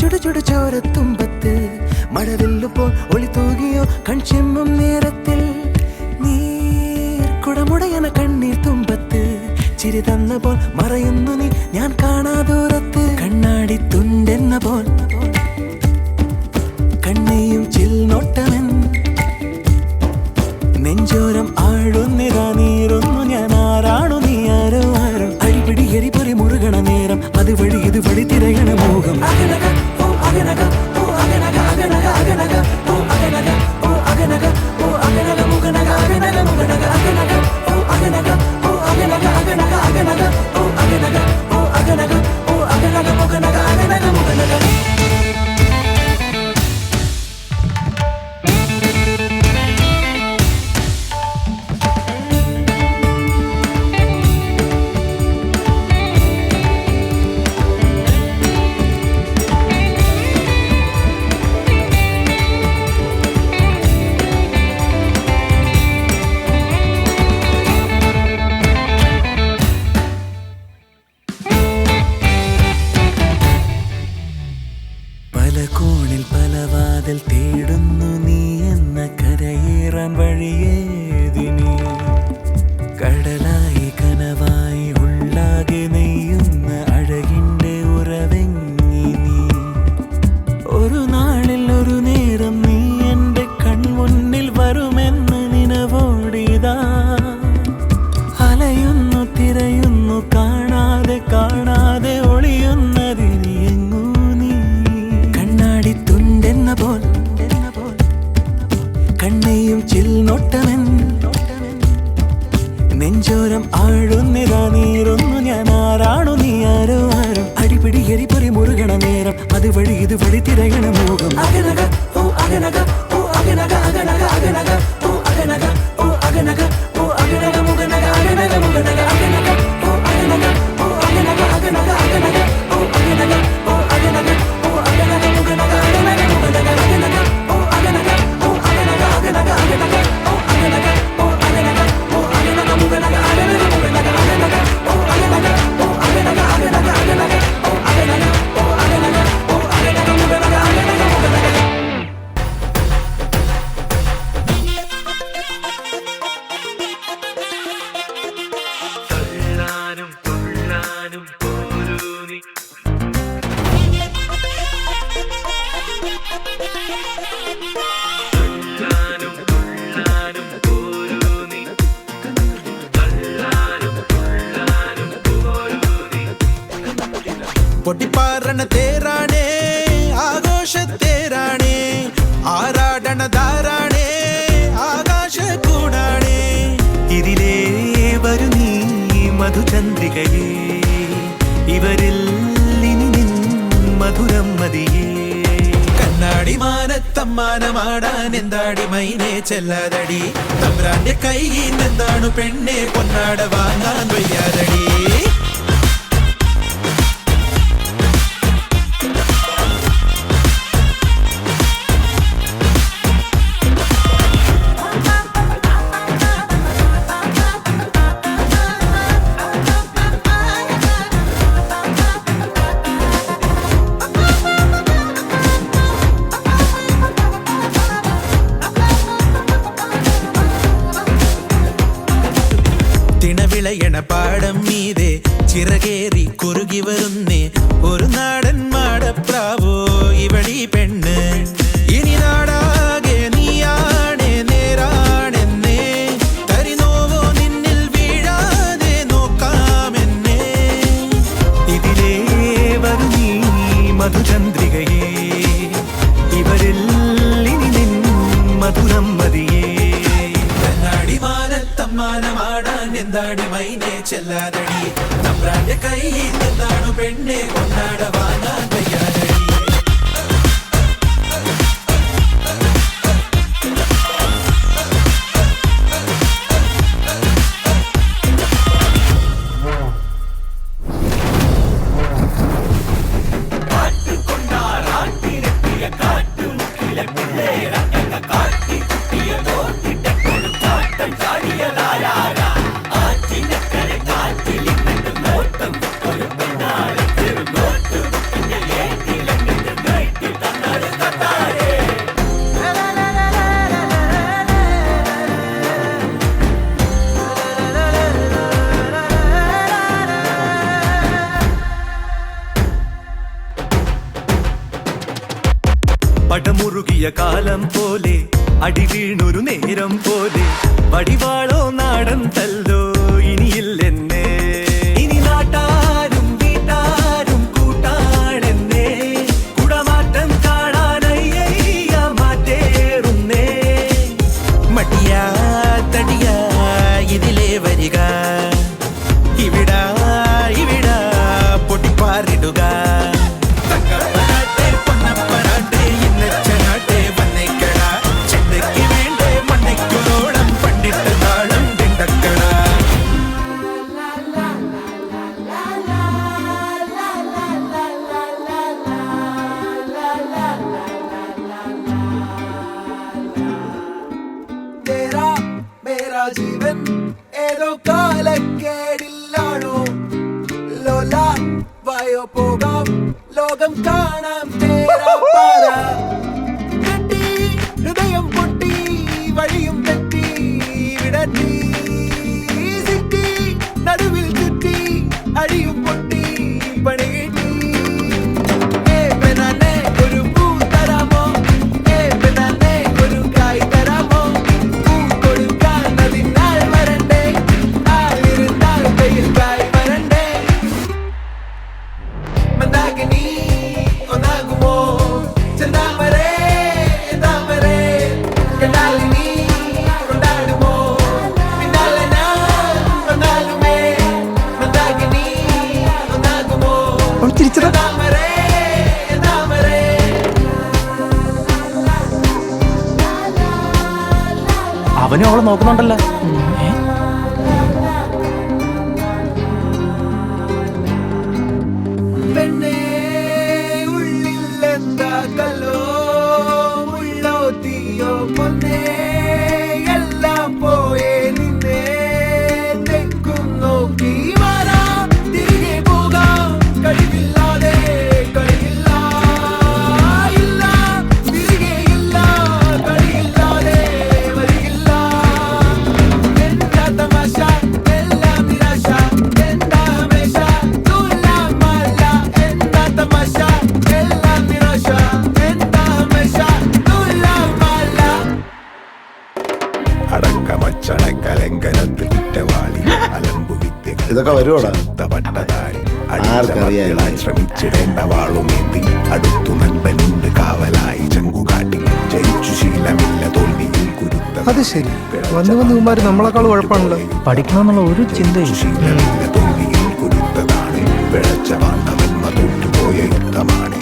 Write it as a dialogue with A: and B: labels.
A: ചുടു ചുടു ചോരത്തുമ്പത്ത് മഴവില്ലുപ്പോൾ ഒളി തൂകിയോ കൺചെമ്മും നേരത്തിൽ നീർക്കുടമുടയന കണ്ണീർ തുമ്പത്ത് ചിരി തന്ന പോൽ മറയുന്നു നീ ഞാൻ കാണാദൂരത്ത് കണ്ണാടി തുണ്ടെന്ന പോൽ കണ്ണയും ചിൽനോട്ടമൻ നെഞ്ചോരം ആഴുന്നിതാ നീരൊന്നു ഞാൻ ആരാണു നീ ആരോ ആരോ അടിപിടി എരിപൊരി മുറുകണ നേരം അതുവഴി ഇതുവഴി തിരയണ മോഹം അകനക ഓ അകനക ഓ അകനക അകനക അകനക ഓ അകനക ഓ അകനക ഓ അകനക മുകനക അകനക മുകനക അകനക ഓ അകനക ഓ അകനക അകനക അകനക ഓ അകനക ഓ അകനക ഓ അകനക മുകനക അകനക മുകനക കോണിൽ പല വാതിൽ തേടുന്നു നീ എന്ന കരയേറാൻ വഴിയേതിനി കടലായി കനവായി ഉള്ളാകെ നെയ്യുന്ന അഴകിൻ്റെ ഉറവെങ്ങി നീ ഒരു നാളിൽ ഒരു നേരം നീ എൻ്റെ കൺമുന്നിൽ വരുമെന്ന് നിനവോടിതാ അലയുന്നു തിരയുന്നു കാണാതെ കാണാതെ ഒളിയുന്നതിനി പോൽ കണ്ണയും ചിൽനോട്ടമൻ നെഞ്ചോരം ആഴുന്നിതാ നീരൊന്നു ഞാൻ ആരാണു നീ ആരോ ആരോ അടിപിടി എരിപൊരി മുറുകണ നേരം അതുവഴി ഇതുവഴി തിരയണ മോഹം അകനക ഓ അകനക ഓ അകനക അകനക അകനക ഓ അകനക ഓ അകനക ഓ അകനക മുകനക അകനക മുകനക അകനക ഓ അകനക ഓ അകനക അകനക അകനക ഓ അകനക ഓ അകനക ഓ അകനക മുകനക അകനക മുകനക അകനക ഓ അകനക ഓ അകനക അകനക അകനക ഓ അകനക ഓ അകനക ഓ അകനക മുകനക അകനക മുകനക അകനക ഓ അകനക ഓ അകനക അകനക അകനക ഓ അകനക ഓ അകനക ഓ അകനക മുകനക അകനക മുകനക തുള്ളാനും തുള്ളാനും പോരൂനി
B: പൊട്ടിപ്പാറണ തേരാണേ ആഘോഷത്തേരാണേ ആരാടണ ധാരാണേ ആകാശ കൂടാണേ
A: ഇതിലേ വരു നീ മധുചന്ദ്രികയേ ഇവരിൽ ഇനി നിൻ മധുരം മതിയേ
B: കണ്ണാടി മാനത്തമ്മാനമാടാൻ എന്താടി മൈനെ ചെല്ലാതടി തമ്പ്രാന്റെ കൈയിൽ എന്താണ് പെണ്ണെ പൊന്നാട വാങ്ങാൻ വയ്യാതടി തിണവിളയണ പാടം മീതെ ചിറകേറി കുറുകി വരുന്നേ ഒരു നാടൻ മാടപ്രാവോ ഇവളീ പെണ്ണ് ഇനി നാടാകെ നീയാണേ നേരാണെന്നേ തരിനോവോ നിന്നിൽ വീഴാതെ നോക്കാമെന്നേ
A: ഇതിലേ വരു നീ മധുചന്ദ്രികയേ ഇവരിൽ ഇനി നിൻ മധുരം മതിയേ
B: കണ്ണാടി മാനത്തമ്മാനമാടാൻ എന്താടി മൈനെ ചെല്ലാതടി തമ്പ്രാന്റെ കൈയിൽ എന്താണ് പെണ്ണെ കൊണ്ടാട വാങ്ങാൻ വയ്യാതടി
C: കാട്ടിയ
A: വീണൊരു നേരം പോലെ വടിവാളോ നാടൻ തല്ലോ ഇനിയില്ലെന്നെ ഇനി നാട്ടാരും വീട്ടാരും കൂട്ടാണെന്നെ കുടമാറ്റം കാണാനയ്യ മാറ്റേറുന്നേ മടിയാ തടിയാ ഇതിലേ വരിക ഇവിടാ ഇവിടാ പൊട്ടിപ്പാറിടുക
B: ജീവൻ ഏതോ കാലക്കേടില്ലാണോ ലോല വായോ പോകാം ലോകം കാണാം കെട്ടി ഹൃദയം പൊട്ടി വഴിയും തെറ്റി വിടത്തി സിറ്റി നടുവിൽ ചുറ്റി അഴിയും പൊട്ടി പണി കിട്ടി ഒരു പൂ തരാമോ ഒരു കായ് തരാമോ
A: അവനും അവളെ നോക്കുന്നുണ്ടല്ലോ.
B: പെണ്ണേ ഉള്ളിലെന്താ കല്ലോ മുള്ളോ തീയോ പൊന്നേ എല്ലാം പോയേ നിന്നെ തെക്കും നോക്കി വരാ തിരികെ പോകാം കഴിവില്ലാതെ കഴിയില്ല ഇല്ല തിരികെ ഇല്ല കഴിയില്ലാതെ വരികില്ല എന്താ തമാശ എല്ലാം നിരാശ എന്താ ഹമേശ തുലാമല്ല എന്താ തമാശ എല്ലാം നിരാശ എന്താ ഹമേശ തുലാമല്ല
C: അടക്കമച്ചടക്കലങ്കനത്തിൽ കുറ്റവാളി അലമ്പു
D: ഇതൊക്കെ വരുവോടാ?
C: ആർക്കറിയാൻ ശ്രമിച്ചിടേണ്ട വാളുമേന്തി അടുത്തു നൻപനുണ്ട് കാവലായി ചങ്കുകാട്ടി ജയിച്ചു ശീലമില്ല തോൽവിയിൽ കുരുത്ത
E: അത് ശരി, വന്ന് വന്ന് ഇവന്മാര് നമ്മളെക്കാൾ കുഴപ്പമാണല്ലോ.
A: പഠിക്കണമെന്നുള്ള ഒരു ചിന്തയും
C: ശീലമില്ല തോൽവിയിൽ കുരുത്തതാണ് പിഴച്ച വാണ്ടവന്മ തോറ്റുപോയ യുദ്ധമാണ്